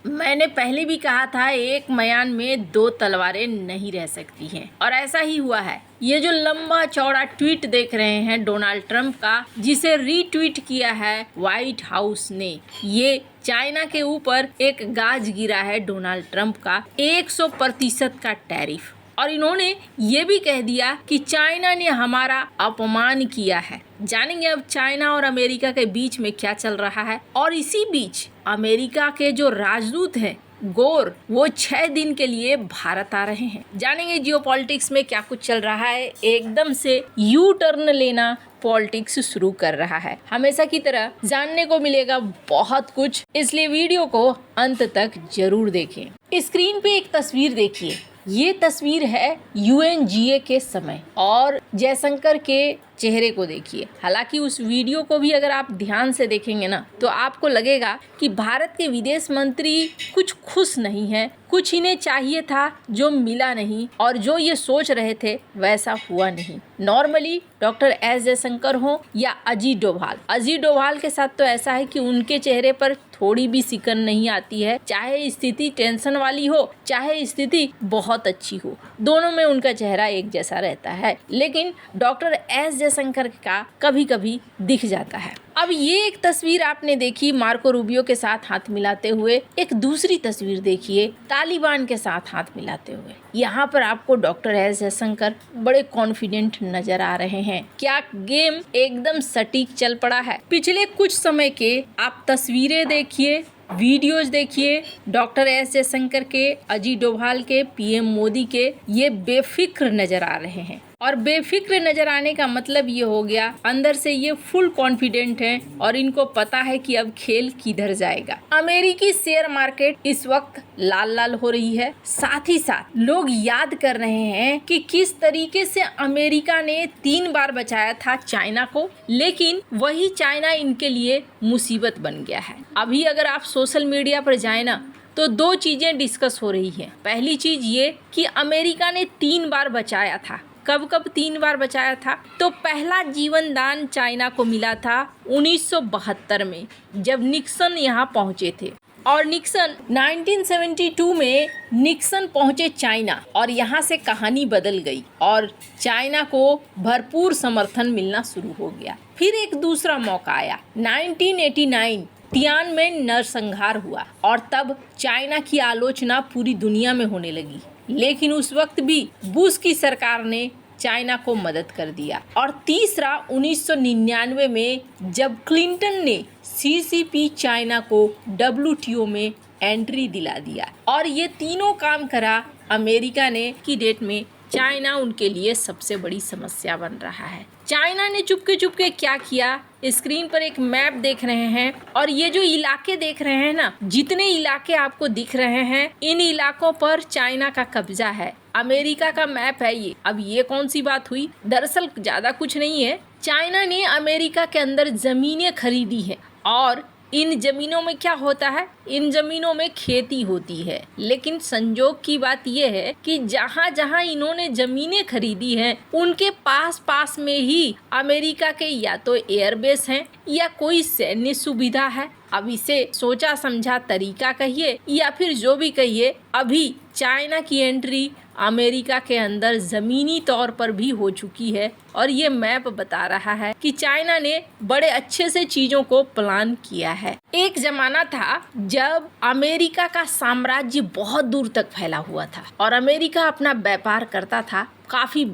मैंने पहले भी कहा था, एक मयान में दो तलवारें नहीं रह सकती हैं, और ऐसा ही हुआ है। ये जो लंबा चौड़ा ट्वीट देख रहे हैं डोनाल्ड ट्रंप का, जिसे रीट्वीट किया है व्हाइट हाउस ने, ये चाइना के ऊपर एक गाज गिरा है डोनाल्ड ट्रंप का 100% का टैरिफ। और इन्होंने ये भी कह दिया कि चाइना ने हमारा अपमान किया है। जानेंगे अब चाइना और अमेरिका के बीच में क्या चल रहा है। और इसी बीच अमेरिका के जो राजदूत हैं गोर, वो 6 दिन के लिए भारत आ रहे हैं। जानेंगे जियोपॉलिटिक्स में क्या कुछ चल रहा है। एकदम से यू टर्न लेना पॉलिटिक्स शुरू कर रहा है। हमेशा की तरह जानने को मिलेगा बहुत कुछ, इसलिए वीडियो को अंत तक जरूर देखें। स्क्रीन पे एक तस्वीर देखिए। ये तस्वीर है UNGA के समय, और जयशंकर के चेहरे को देखिए। हालांकि उस वीडियो को भी अगर आप ध्यान से देखेंगे ना, तो आपको लगेगा कि भारत के विदेश मंत्री कुछ खुश नहीं हैं, कुछ इन्हें चाहिए था जो मिला नहीं, और जो ये सोच रहे थे वैसा हुआ नहीं। नॉर्मली डॉक्टर एस जयशंकर हो या अजीत डोभाल के साथ तो ऐसा है कि उनके चेहरे पर थोड़ी भी सिकन नहीं आती है, चाहे स्थिति टेंशन वाली हो चाहे स्थिति बहुत अच्छी हो, दोनों में उनका चेहरा एक जैसा रहता है। लेकिन डॉक्टर एस जयशंकर का कभी कभी दिख जाता है। अब ये एक तस्वीर आपने देखी मार्को रूबियो के साथ हाथ मिलाते हुए, एक दूसरी तस्वीर देखिए तालिबान के साथ हाथ मिलाते हुए। यहाँ पर आपको डॉक्टर एस जयशंकर बड़े कॉन्फिडेंट नजर आ रहे हैं। क्या गेम एकदम सटीक चल पड़ा है। पिछले कुछ समय के आप तस्वीरें देखिए, वीडियोज देखिए, डॉक्टर एस जयशंकर के, अजीत डोभाल के, PM मोदी के, ये बेफिक्र नजर आ रहे हैं। और बेफिक्र नजर आने का मतलब ये हो गया, अंदर से ये फुल कॉन्फिडेंट हैं और इनको पता है कि अब खेल किधर जाएगा। अमेरिकी शेयर मार्केट इस वक्त लाल लाल हो रही है। साथ ही साथ लोग याद कर रहे हैं कि किस तरीके से अमेरिका ने 3 बार बचाया था चाइना को, लेकिन वही चाइना इनके लिए मुसीबत बन गया है। अभी अगर आप सोशल मीडिया पर जाए ना, तो 2 चीजें डिस्कस हो रही है। पहली चीज ये कि अमेरिका ने 3 बार बचाया था। कब 3 बार बचाया था? तो पहला जीवन दान चाइना को मिला था 1972 में, जब निक्सन यहाँ पहुँचे थे। और निक्सन 1972 में निक्सन पहुँचे चाइना, और यहाँ से कहानी बदल गई और चाइना को भरपूर समर्थन मिलना शुरू हो गया। फिर एक दूसरा मौका आया 1989, तियानमेन नरसंहार हुआ, और तब चाइना की आलोचना पूरी दुनिया में होने लगी। लेकिन उस वक्त भी बुश की सरकार ने चाइना को मदद कर दिया। और तीसरा 1999 में, जब क्लिंटन ने CCP चाइना को WTO में एंट्री दिला दिया। और ये तीनों काम करा अमेरिका ने की डेट में। चाइना उनके लिए सबसे बड़ी समस्या बन रहा है। चाइना ने चुपके क्या किया, स्क्रीन पर एक मैप देख रहे हैं, और ये जो इलाके देख रहे हैं ना, जितने इलाके आपको दिख रहे हैं, इन इलाकों पर चाइना का कब्जा है। अमेरिका का मैप है ये। अब ये कौन सी बात हुई? दरअसल ज्यादा कुछ नहीं है। चाइना ने अमेरिका के अंदर जमीनें खरीदी है, और इन जमीनों में क्या होता है? इन जमीनों में खेती होती है। लेकिन संजोग की बात यह है कि जहाँ जहाँ इन्होंने जमीनें खरीदी हैं, उनके पास में ही अमेरिका के या तो एयरबेस हैं या कोई सैन्य सुविधा है। अब इसे सोचा समझा तरीका कहिए या फिर जो भी कहिए, अभी चाइना की एंट्री अमेरिका के अंदर जमीनी तौर पर भी हो चुकी है। और ये मैप बता रहा है कि चाइना ने बड़े अच्छे से चीजों को प्लान किया है। एक जमाना था जब अमेरिका का साम्राज्य बहुत दूर तक फैला हुआ था, और अमेरिका अपना व्यापार करता था काफी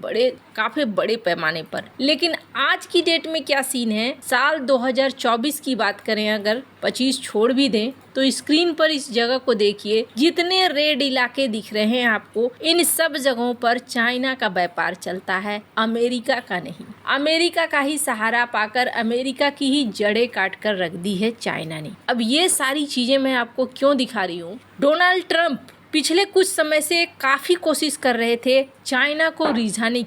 बड़े पैमाने पर। लेकिन आज की डेट में क्या सीन है? साल 2024 की बात करें, अगर 25 छोड़ भी दें, तो स्क्रीन पर इस जगह को देखिए। जितने रेड इलाके दिख रहे हैं आपको, इन सब जगहों पर चाइना का व्यापार चलता है, अमेरिका का नहीं। अमेरिका का ही सहारा पाकर अमेरिका की ही जड़ें काट कर रख दी है चाइना ने। अब ये सारी चीजें मैं आपको क्यों दिखा रही हूँ? डोनाल्ड ट्रंप पिछले कुछ समय से काफी कोशिश कर रहे थे चाइना को रिझाने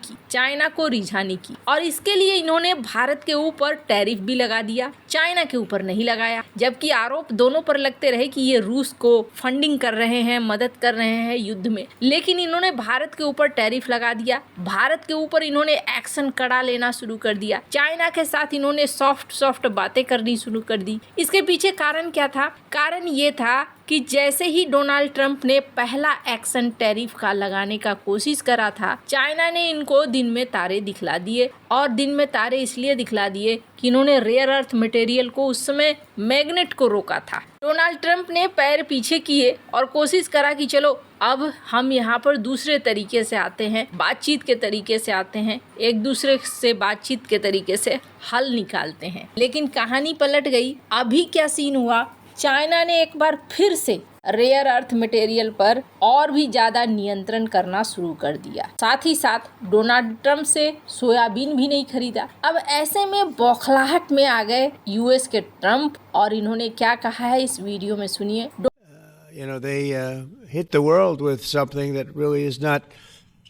की, और इसके लिए इन्होंने भारत के ऊपर टैरिफ भी लगा दिया, चाइना के ऊपर नहीं लगाया। जबकि आरोप दोनों पर लगते रहे कि ये रूस को फंडिंग कर रहे हैं, मदद कर रहे हैं युद्ध में। लेकिन इन्होंने भारत के ऊपर टैरिफ लगा दिया, भारत के ऊपर इन्होंने एक्शन कड़ा लेना शुरू कर दिया, चाइना के साथ इन्होंने सॉफ्ट बातें करनी शुरू कर दी। इसके पीछे कारण क्या था? कारण ये था कि जैसे ही डोनाल्ड ट्रंप ने पहला एक्शन टैरिफ का लगाने का कोशिश करा था, चाइना ने इनको दिन में तारे दिखला दिए। और दिन में तारे इसलिए दिखला दिए कि इन्होंने रेयर अर्थ मटेरियल को, उस समय मैग्नेट को रोका था। डोनाल्ड ट्रंप ने पैर पीछे किए और कोशिश करा कि चलो अब हम यहाँ पर दूसरे तरीके से आते हैं, बातचीत के तरीके से आते हैं, एक दूसरे से बातचीत के तरीके से हल निकालते हैं। लेकिन कहानी पलट गई। अभी क्या सीन हुआ, चाइना ने एक बार फिर से रेयर अर्थ मटेरियल पर और भी ज्यादा नियंत्रण करना शुरू कर दिया। साथ ही साथ डोनाल्ड ट्रंप से सोयाबीन भी नहीं खरीदा। अब ऐसे में बौखलाहट में आ गए यूएस के ट्रंप, और इन्होंने क्या कहा है इस वीडियो में सुनिए। They hit the world with something that really is not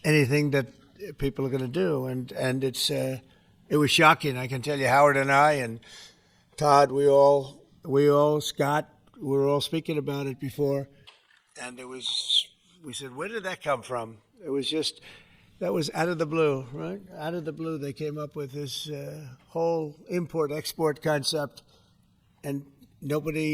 anything that people are going to do, and it was shocking. I can tell you, Howard and I and Todd, we all Scott, we were all speaking about it before, and we said, where did that come from? It was just, that was out of the blue, right? Out of the blue, they came up with this whole import-export concept, and nobody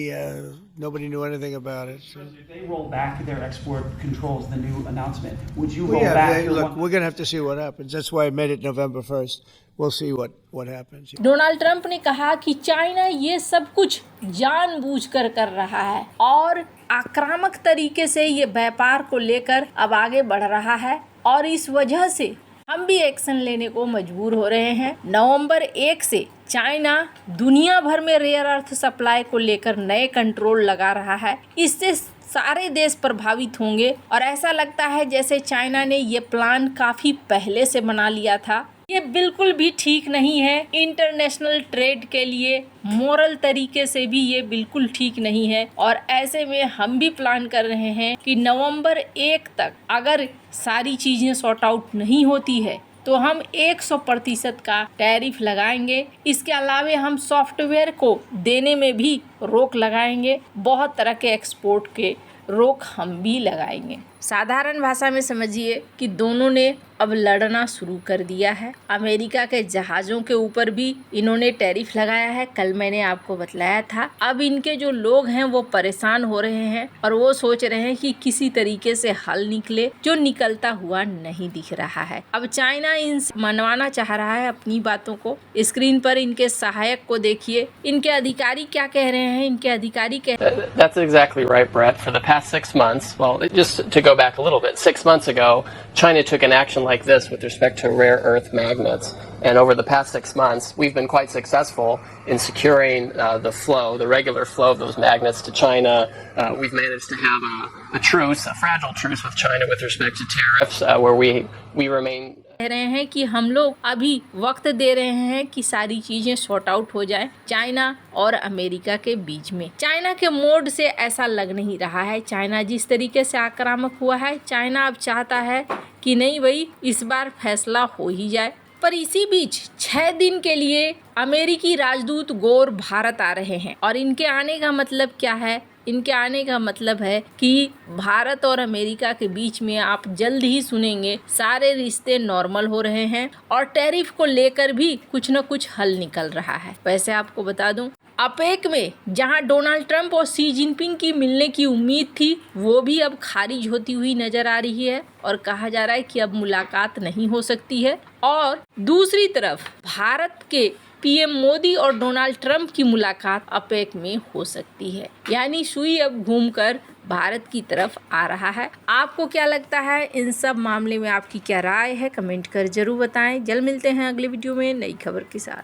knew anything about it. So. If they roll back their export controls, the new announcement, would you roll back? Look, we're going to have to see what happens. That's why I made it November 1st. We'll see what happens. Donald Trump ने कहा कि China ये सब कुछ जानबूझकर कर रहा है और आक्रामक तरीके से ये व्यापार को लेकर अब आगे बढ़ रहा है, और इस वजह से हम भी एक्शन लेने को मजबूर हो रहे हैं। नवंबर 1 से चाइना दुनिया भर में रेयर अर्थ सप्लाई को लेकर नए कंट्रोल लगा रहा है। इससे सारे देश प्रभावित होंगे, और ऐसा लगता है जैसे चाइना ने ये प्लान काफी पहले से बना लिया था। ये बिल्कुल भी ठीक नहीं है इंटरनेशनल ट्रेड के लिए, मोरल तरीके से भी ये बिल्कुल ठीक नहीं है। और ऐसे में हम भी प्लान कर रहे हैं कि नवंबर 1 तक अगर सारी चीजें सॉर्ट आउट नहीं होती है तो हम 100% का टैरिफ लगाएंगे। इसके अलावे हम सॉफ्टवेयर को देने में भी रोक लगाएंगे, बहुत तरह के एक्सपोर्ट के रोक हम भी लगाएंगे। साधारण भाषा में समझिए कि दोनों ने अब लड़ना शुरू कर दिया है। अमेरिका के जहाज़ों के ऊपर भी इन्होंने टैरिफ लगाया है, कल मैंने आपको बतलाया था। अब इनके जो लोग हैं वो परेशान हो रहे हैं और वो सोच रहे हैं कि किसी तरीके से हल निकले, जो निकलता हुआ नहीं दिख रहा है। अब चाइना इनसे मनवाना चाह रहा है अपनी बातों को। स्क्रीन पर इनके सहायक को देखिए, इनके अधिकारी क्या कह रहे हैं। इनके अधिकारी That's exactly right, Brett. For the past 6 months, well, just to go back a little bit, 6 months ago, China took an action like this with respect to rare earth magnets. And over the past 6 months, we've been quite successful in securing the regular flow of those magnets to China. We've managed to have a truce, a fragile truce with China with respect to tariffs, where we remain. कह रहे हैं कि हम लोग अभी वक्त दे रहे हैं कि सारी चीजें सॉर्ट आउट हो जाए चाइना और अमेरिका के बीच में। चाइना के मोड से ऐसा लग नहीं रहा है। चाइना जिस तरीके से आक्रामक हुआ है, चाइना अब चाहता है कि नहीं भाई, इस बार फैसला हो ही जाए। पर इसी बीच 6 दिन के लिए अमेरिकी राजदूत गौर भारत आ रहे हैं, और इनके आने का मतलब क्या है? इनके आने का मतलब है कि भारत और अमेरिका के बीच में आप जल्द ही सुनेंगे सारे रिश्ते नॉर्मल हो रहे हैं और टैरिफ को लेकर भी कुछ न कुछ हल निकल रहा है। वैसे आपको बता दूं, अपेक में जहां डोनाल्ड ट्रंप और शी जिनपिंग की मिलने की उम्मीद थी, वो भी अब खारिज होती हुई नजर आ रही है और कहा जा रहा है कि अब मुलाकात नहीं हो सकती है। और दूसरी तरफ भारत के पीएम मोदी और डोनाल्ड ट्रंप की मुलाकात अपेक में हो सकती है, यानी सुई अब घूमकर भारत की तरफ आ रहा है। आपको क्या लगता है? इन सब मामले में आपकी क्या राय है? कमेंट कर जरूर बताएं। जल्द मिलते हैं अगले वीडियो में नई खबर के साथ।